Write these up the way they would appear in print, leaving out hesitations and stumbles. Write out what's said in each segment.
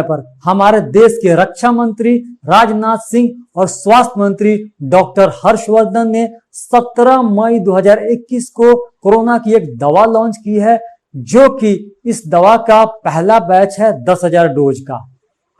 पर हमारे देश के रक्षा मंत्री राजनाथ सिंह और स्वास्थ्य मंत्री डॉक्टर हर्षवर्धन ने 17 मई 2021 को कोरोना की एक दवा लॉन्च की है, जो कि इस दवा का पहला बैच है 10,000 डोज का।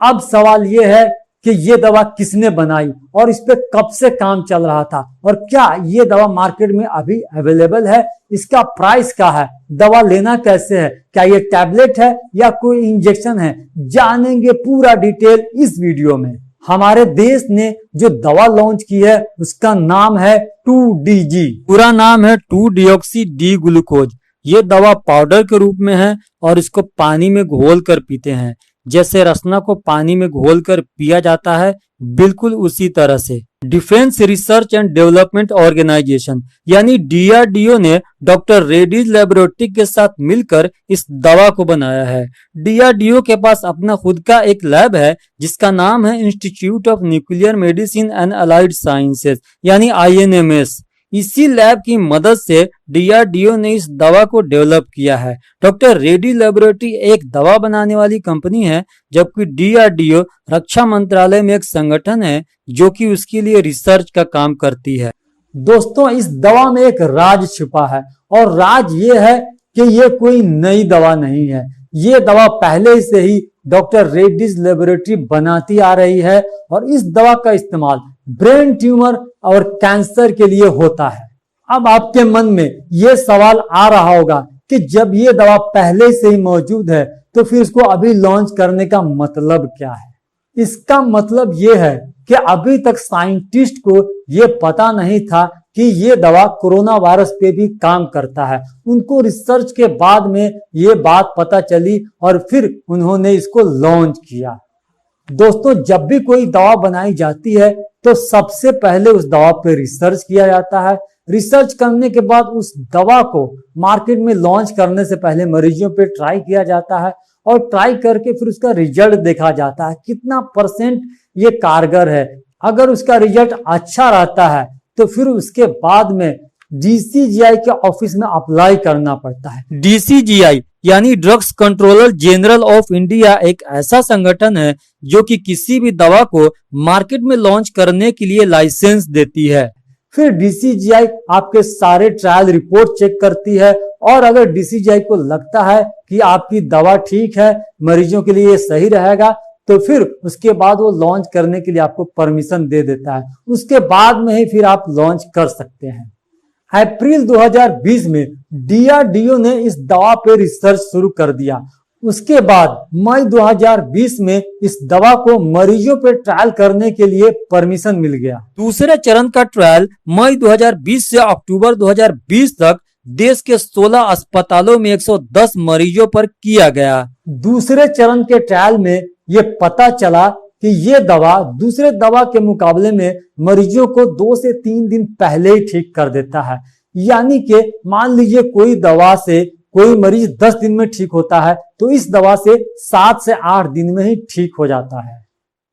अब सवाल यह है कि ये दवा किसने बनाई और इस पे कब से काम चल रहा था और क्या ये दवा मार्केट में अभी अवेलेबल है, इसका प्राइस क्या है, दवा लेना कैसे है, क्या ये टैबलेट है या कोई इंजेक्शन है, जानेंगे पूरा डिटेल इस वीडियो में। हमारे देश ने जो दवा लॉन्च की है उसका नाम है 2DG, पूरा नाम है 2-डिऑक्सी डी ग्लूकोज। ये दवा पाउडर के रूप में है और इसको पानी में घोल कर पीते हैं, जैसे रसना को पानी में घोलकर पिया जाता है, बिल्कुल उसी तरह से। Defence research and development organisation यानी DRDO ने डॉक्टर रेड्डीज लेबोरेटरी के साथ मिलकर इस दवा को बनाया है। DRDO के पास अपना खुद का एक लैब है जिसका नाम है institute of nuclear medicine and allied sciences यानी INMS। इसी लैब की मदद से DRDO ने इस दवा को डेवलप किया है। डॉक्टर रेड्डी लेबोरेटरी एक दवा बनाने वाली कंपनी है, जबकि DRDO रक्षा मंत्रालय में एक संगठन है जो कि उसके लिए रिसर्च का काम करती है। दोस्तों, इस दवा में एक राज छिपा है और राज ये है कि ये कोई नई दवा नहीं है। ये दवा पहले से ही डॉक्टर रेड्डीज लेबोरेटरी बनाती आ रही है और इस दवा का इस्तेमाल ब्रेन ट्यूमर और कैंसर के लिए होता है। अब आपके मन में ये सवाल आ रहा होगा कि जब ये दवा पहले से ही मौजूद है तो फिर इसको अभी लॉन्च करने का मतलब क्या है। इसका मतलब ये है कि अभी तक साइंटिस्ट को ये पता नहीं था कि ये दवा कोरोना वायरस पे भी काम करता है। उनको रिसर्च के बाद में ये बात पता चली और फिर उन्होंने इसको लॉन्च किया। दोस्तों, जब भी कोई दवा बनाई जाती है तो सबसे पहले उस दवा पे रिसर्च किया जाता है। रिसर्च करने के बाद उस दवा को मार्केट में लॉन्च करने से पहले मरीजों पे ट्राई किया जाता है और ट्राई करके फिर उसका रिजल्ट देखा जाता है, कितना परसेंट ये कारगर है। अगर उसका रिजल्ट अच्छा रहता है तो फिर उसके बाद में DCGI के ऑफिस में अप्लाई करना पड़ता है। DCGI यानी drugs controller general of India एक ऐसा संगठन है जो कि किसी भी दवा को मार्केट में लॉन्च करने के लिए लाइसेंस देती है। फिर DCGI आपके सारे ट्रायल रिपोर्ट चेक करती है और अगर DCGI को लगता है कि आपकी दवा ठीक है, मरीजों के लिए सही रहेगा, तो फिर उसके बाद वो लॉन्च करने के लिए आपको परमिशन दे देता है। उसके बाद में ही फिर आप लॉन्च कर सकते हैं। अप्रैल 2020 में DRDO ने इस दवा पे रिसर्च शुरू कर दिया। उसके बाद मई 2020 में इस दवा को मरीजों पे ट्रायल करने के लिए परमिशन मिल गया। दूसरे चरण का ट्रायल मई 2020 से अक्टूबर 2020 तक देश के 16 अस्पतालों में 110 मरीजों पर किया गया। दूसरे चरण के ट्रायल में ये पता चला कि ये दवा दूसरे दवा के मुकाबले में मरीजों को 2 से 3 दिन पहले ही ठीक कर देता है। यानी कि मान लीजिए कोई दवा से कोई मरीज 10 दिन में ठीक होता है तो इस दवा से 7 से 8 दिन में ही ठीक हो जाता है।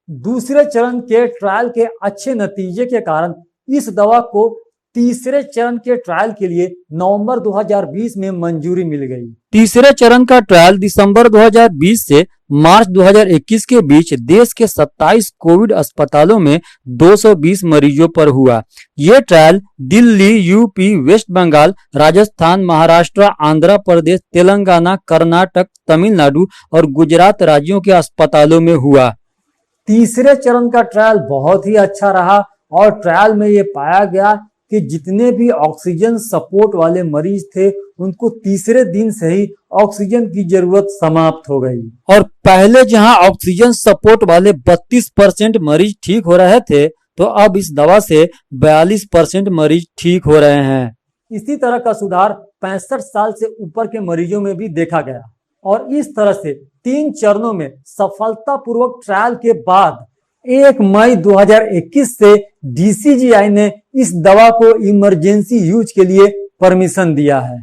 दूसरे चरण के ट्रायल के अच्छे नतीजे के कारण इस दवा को तीसरे चरण के ट्रायल के लिए नवंबर 2020 में मंजूरी मिल गई। तीसरे चरण का ट्रायल दिसंबर 2020 से मार्च 2021 के बीच देश के 27 कोविड अस्पतालों में 220 मरीजों पर हुआ। ये ट्रायल दिल्ली, यूपी, वेस्ट बंगाल, राजस्थान, महाराष्ट्र, आंध्र प्रदेश, तेलंगाना, कर्नाटक, तमिलनाडु और गुजरात राज्यों के अस्पतालों में हुआ। तीसरे चरण का ट्रायल बहुत ही अच्छा रहा और ट्रायल में ये पाया गया कि जितने भी ऑक्सीजन सपोर्ट वाले मरीज थे उनको तीसरे दिन से ही ऑक्सीजन की जरूरत समाप्त हो गई और पहले जहां ऑक्सीजन सपोर्ट वाले 32% मरीज ठीक हो रहे थे तो अब इस दवा से 42% मरीज ठीक हो रहे हैं। इसी तरह का सुधार 65 साल से ऊपर के मरीजों में भी देखा गया और इस तरह से 3 चरणों में सफलतापूर्वक ट्रायल के बाद 1 मई 2021 से DCGI ने इस दवा को इमरजेंसी यूज के लिए परमिशन दिया है।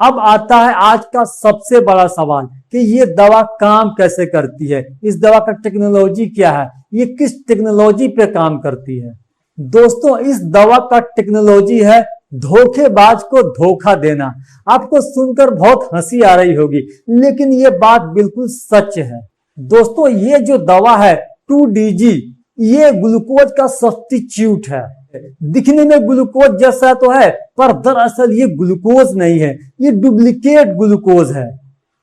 अब आता है आज का सबसे बड़ा सवाल कि ये दवा काम कैसे करती है, इस दवा का टेक्नोलॉजी क्या है, ये किस टेक्नोलॉजी पे काम करती है। दोस्तों, इस दवा का टेक्नोलॉजी है धोखेबाज को धोखा देना। आपको सुनकर बहुत हंसी आ रही होगी, लेकिन ये बात बिल्कुल सच है। दोस्तों ये जो दवा है 2DG, ये ग्लूकोज का सब्स्टिट्यूट है। दिखने में ग्लूकोज जैसा तो है, पर दरअसल ये ग्लूकोज नहीं है, ये डुप्लीकेट ग्लूकोज है।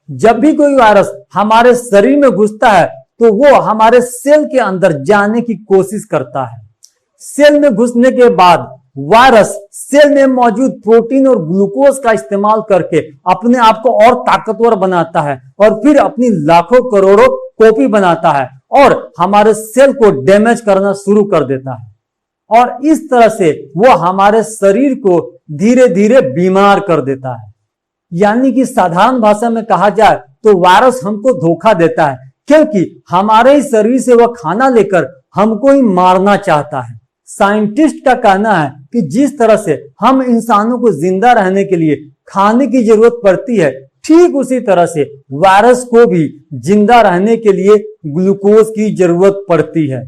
जब भी कोई वायरस हमारे शरीर में घुसता है तो वो हमारे सेल के अंदर जाने की कोशिश करता है। सेल में घुसने के बाद वायरस सेल में मौजूद प्रोटीन और ग्लूकोज का इस्तेमाल करके अपने आप को और ताकतवर बनाता है और फिर अपनी लाखों करोड़ों कॉपी बनाता है और हमारे सेल को डैमेज करना शुरू कर देता है। और इस तरह से वो हमारे शरीर को धीरे धीरे बीमार कर देता है। यानी कि साधारण भाषा में कहा जाए तो वायरस हमको धोखा देता है, क्योंकि हमारे ही शरीर से वह खाना लेकर हमको ही मारना चाहता है। साइंटिस्ट का कहना है कि जिस तरह से हम इंसानों को जिंदा रहने के लिए खाने की जरूरत पड़ती है, ठीक उसी तरह से वायरस को भी जिंदा रहने के लिए ग्लूकोज की जरूरत पड़ती है।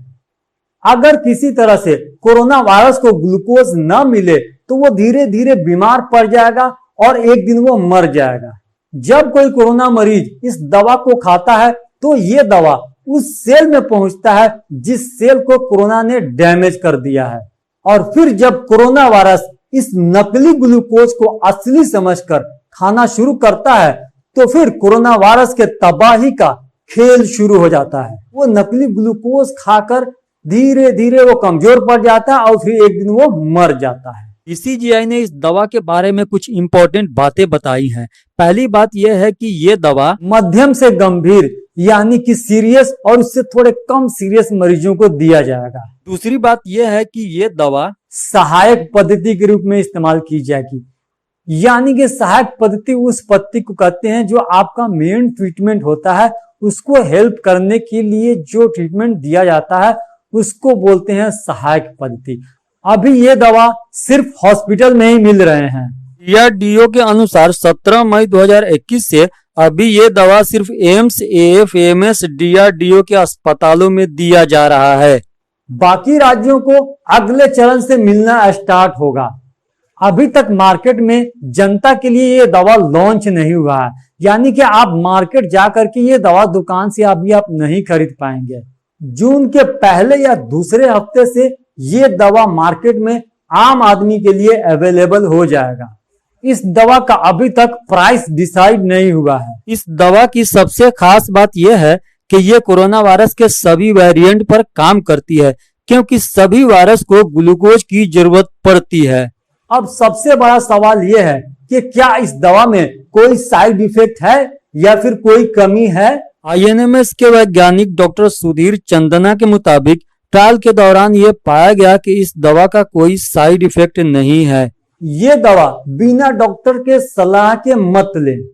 अगर किसी तरह से कोरोना वायरस को ग्लूकोज न मिले तो वो धीरे धीरे बीमार पड़ जाएगा और एक दिन वो मर जाएगा। जब कोई कोरोना मरीज इस दवा को खाता है तो ये दवा उस सेल में पहुंचता है जिस सेल को कोरोना ने डैमेज कर दिया है, और फिर जब कोरोना वायरस इस नकली ग्लूकोज को असली समझकर खाना शुरू करता है तो फिर कोरोना वायरस के तबाही का खेल शुरू हो जाता है। वो नकली ग्लूकोज खाकर धीरे धीरे वो कमजोर पड़ जाता है और फिर एक दिन वो मर जाता है। बीसीजीआई ने इस दवा के बारे में कुछ इंपॉर्टेंट बातें बताई हैं। पहली बात यह है कि ये दवा मध्यम से गंभीर यानी कि सीरियस और उससे थोड़े कम सीरियस मरीजों को दिया जाएगा। दूसरी बात यह है कि ये दवा सहायक पद्धति के रूप में इस्तेमाल की जाएगी। यानी कि सहायक पद्धति उस पद्धति को कहते हैं जो आपका मेन ट्रीटमेंट होता है, उसको हेल्प करने के लिए जो ट्रीटमेंट दिया जाता है उसको बोलते हैं सहायक पद्धति। अभी ये दवा सिर्फ हॉस्पिटल में ही मिल रहे हैं। डीआरडीओ के अनुसार 17 मई 2021 से अभी ये दवा सिर्फ एम्स, एएफएमएस, डीआरडीओ के अस्पतालों में दिया जा रहा है। बाकी राज्यों को अगले चरण से मिलना स्टार्ट होगा। अभी तक मार्केट में जनता के लिए ये दवा लॉन्च नहीं हुआ है, यानी कि आप मार्केट जाकर के ये दवा दुकान से अभी आप नहीं खरीद पाएंगे। जून के पहले या दूसरे हफ्ते से ये दवा मार्केट में आम आदमी के लिए अवेलेबल हो जाएगा। इस दवा का अभी तक प्राइस डिसाइड नहीं हुआ है। इस दवा की सबसे खास बात यह है कि ये कोरोना वायरस के सभी वेरिएंट पर काम करती है, क्योंकि सभी वायरस को ग्लूकोज की जरूरत पड़ती है। अब सबसे बड़ा सवाल यह है कि क्या इस दवा में कोई साइड इफेक्ट है या फिर कोई कमी है? आईएनएमएस के वैज्ञानिक डॉक्टर सुधीर चंदना के मुताबिक ट्रायल के दौरान ये पाया गया कि इस दवा का कोई साइड इफेक्ट नहीं है। ये दवा बिना डॉक्टर के सलाह के मत लें।